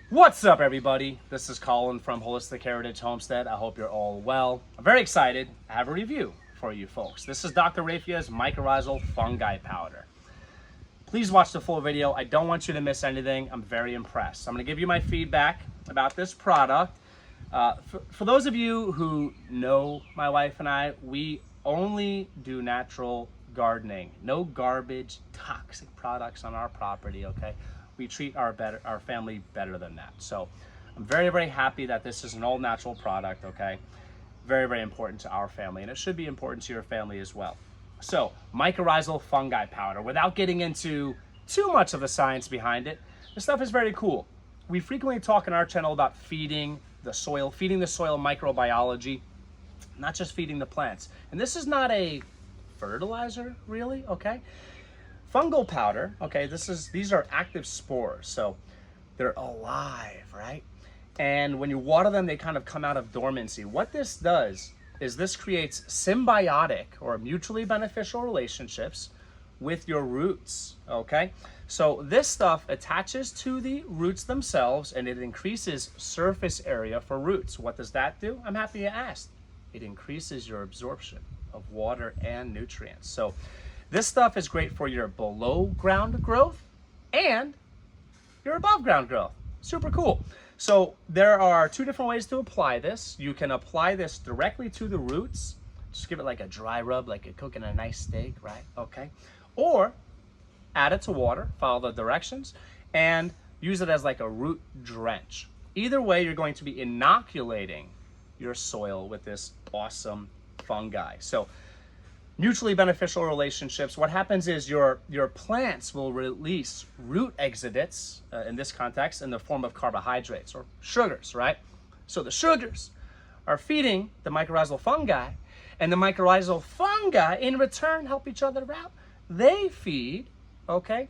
What's up, everybody? This is Colin from Holistic Heritage Homestead. I hope you're all well. I'm very excited. I have a review for you folks. This is Dr. Raifya's Mycorrhizal Fungi Powder. Please watch the full video. I don't want you to miss anything. I'm very impressed. I'm going to give you my feedback about this product. For those of you who know my wife and I, we only do natural gardening. No garbage, toxic products on our property, okay? We treat our family better than that. So I'm very, very happy that this is an all natural product, okay? Very, very important to our family, and it should be important to your family as well. So, mycorrhizal fungi powder. Without getting into too much of the science behind it, this stuff is very cool. We frequently talk in our channel about feeding the soil microbiology, not just feeding the plants. And this is not a fertilizer, really, okay? Fungal powder, okay, these are active spores, so they're alive, right? And when you water them, they kind of come out of dormancy. What this does is this creates symbiotic or mutually beneficial relationships with your roots, okay? So this stuff attaches to the roots themselves and it increases surface area for roots. What does that do? I'm happy you asked. It increases your absorption of water and nutrients. So this stuff is great for your below ground growth and your above ground growth. Super cool. So there are two different ways to apply this. You can apply this directly to the roots. Just give it like a dry rub, like you're cooking a nice steak, right? Okay. Or add it to water, follow the directions, and use it as like a root drench. Either way, you're going to be inoculating your soil with this awesome fungi. So mutually beneficial relationships. What happens is your plants will release root exudates, in this context, in the form of carbohydrates or sugars, right? So the sugars are feeding the mycorrhizal fungi, and the mycorrhizal fungi in return help each other out. They feed, okay,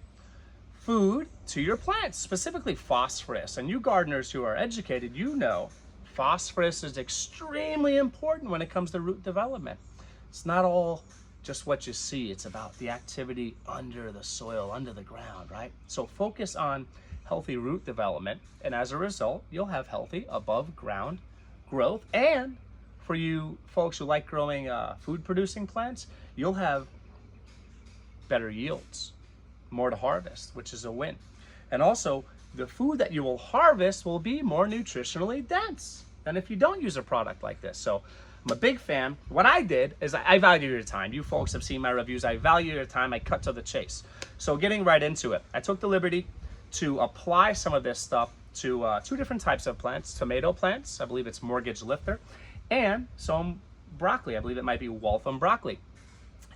food to your plants, specifically phosphorus. And you gardeners who are educated, you know phosphorus is extremely important when it comes to root development. It's not all just what you see. It's about the activity under the soil, under the ground, right? So focus on healthy root development, and as a result, you'll have healthy above ground growth. And for you folks who like growing food producing plants, you'll have better yields, more to harvest, which is a win. And also, the food that you will harvest will be more nutritionally dense than if you don't use a product like this. So I'm a big fan. What I did is I value your time. You folks have seen my reviews. I value your time. I cut to the chase. So getting right into it, I took the liberty to apply some of this stuff to two different types of plants. Tomato plants, I believe it's mortgage lifter, and some broccoli. I believe it might be Waltham broccoli.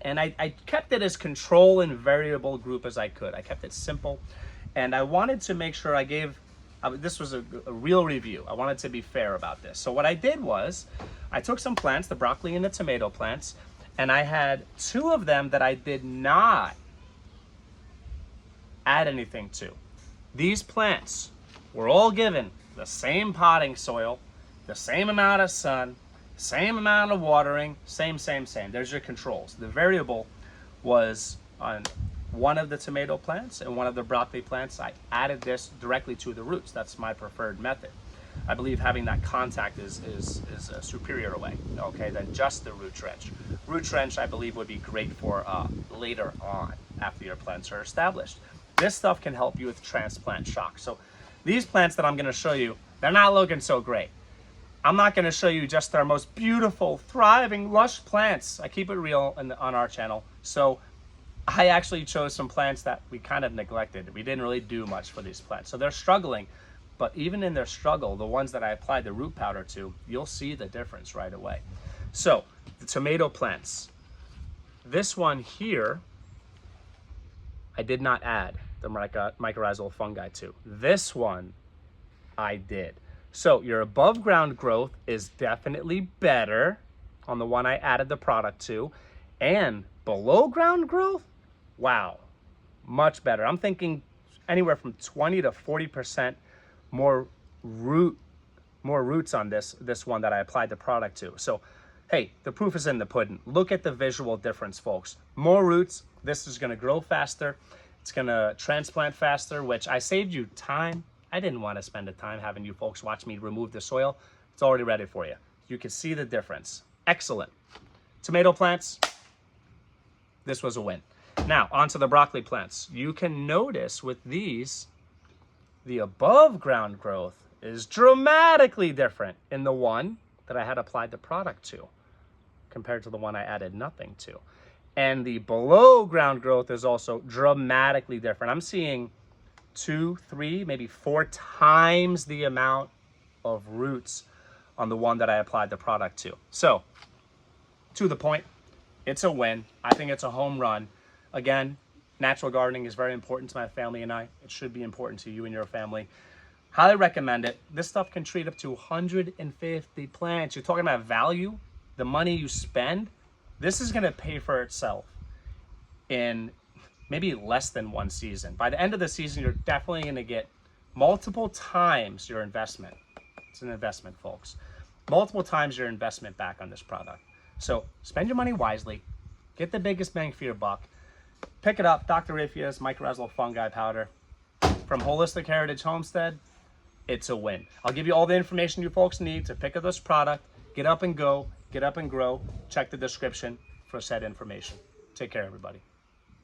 And I kept it as control and variable group as I could. I kept it simple. And I wanted to make sure I gave, this was a real review. I wanted to be fair about this. So what I did was, I took some plants, the broccoli and the tomato plants, and I had two of them that I did not add anything to. These plants were all given the same potting soil, the same amount of sun, same amount of watering, same. There's your controls. The variable was on one of the tomato plants and one of the broccoli plants. I added this directly to the roots. That's my preferred method. I believe having that contact is a superior way, okay, than just the root trench. Root trench, I believe, would be great for later on after your plants are established. This stuff can help you with transplant shock. So these plants that I'm going to show you, they're not looking so great. I'm not going to show you just our most beautiful, thriving, lush plants. I keep it real on our channel. So I actually chose some plants that we kind of neglected. We didn't really do much for these plants. So they're struggling. But even in their struggle, the ones that I applied the root powder to, you'll see the difference right away. So the tomato plants. This one here, I did not add the mycorrhizal fungi to. This one, I did. So your above ground growth is definitely better on the one I added the product to. And below ground growth, wow, much better. I'm thinking anywhere from 20 to 40% more roots on this one that I applied the product to. So hey, the proof is in the pudding. Look at the visual difference, folks. More roots, this is gonna grow faster. It's gonna transplant faster, which I saved you time I didn't want to spend the time having you folks watch me remove the soil. It's already ready for you. You can see the difference. Excellent. Tomato plants, this was a win. Now, onto the broccoli plants. You can notice with these, the above ground growth is dramatically different in the one that I had applied the product to compared to the one I added nothing to. And the below ground growth is also dramatically different. I'm seeing 2, 3, maybe 4 times the amount of roots on the one that I applied the product to. So, to the point, it's a win. I think it's a home run. Again, natural gardening is very important to my family and I. It should be important to you and your family. Highly recommend it. This stuff can treat up to 150 plants. You're talking about value, the money you spend. This is going to pay for itself in maybe less than one season. By the end of the season, you're definitely going to get multiple times your investment. It's an investment, folks. Multiple times your investment back on this product. So spend your money wisely. Get the biggest bang for your buck. Pick it up, Dr. Raifya's Mycorrhizal Fungi Powder from Holistic Heritage Homestead. It's a win. I'll give you all the information you folks need to pick up this product. Get up and go, get up and grow. Check the description for said information. Take care, everybody.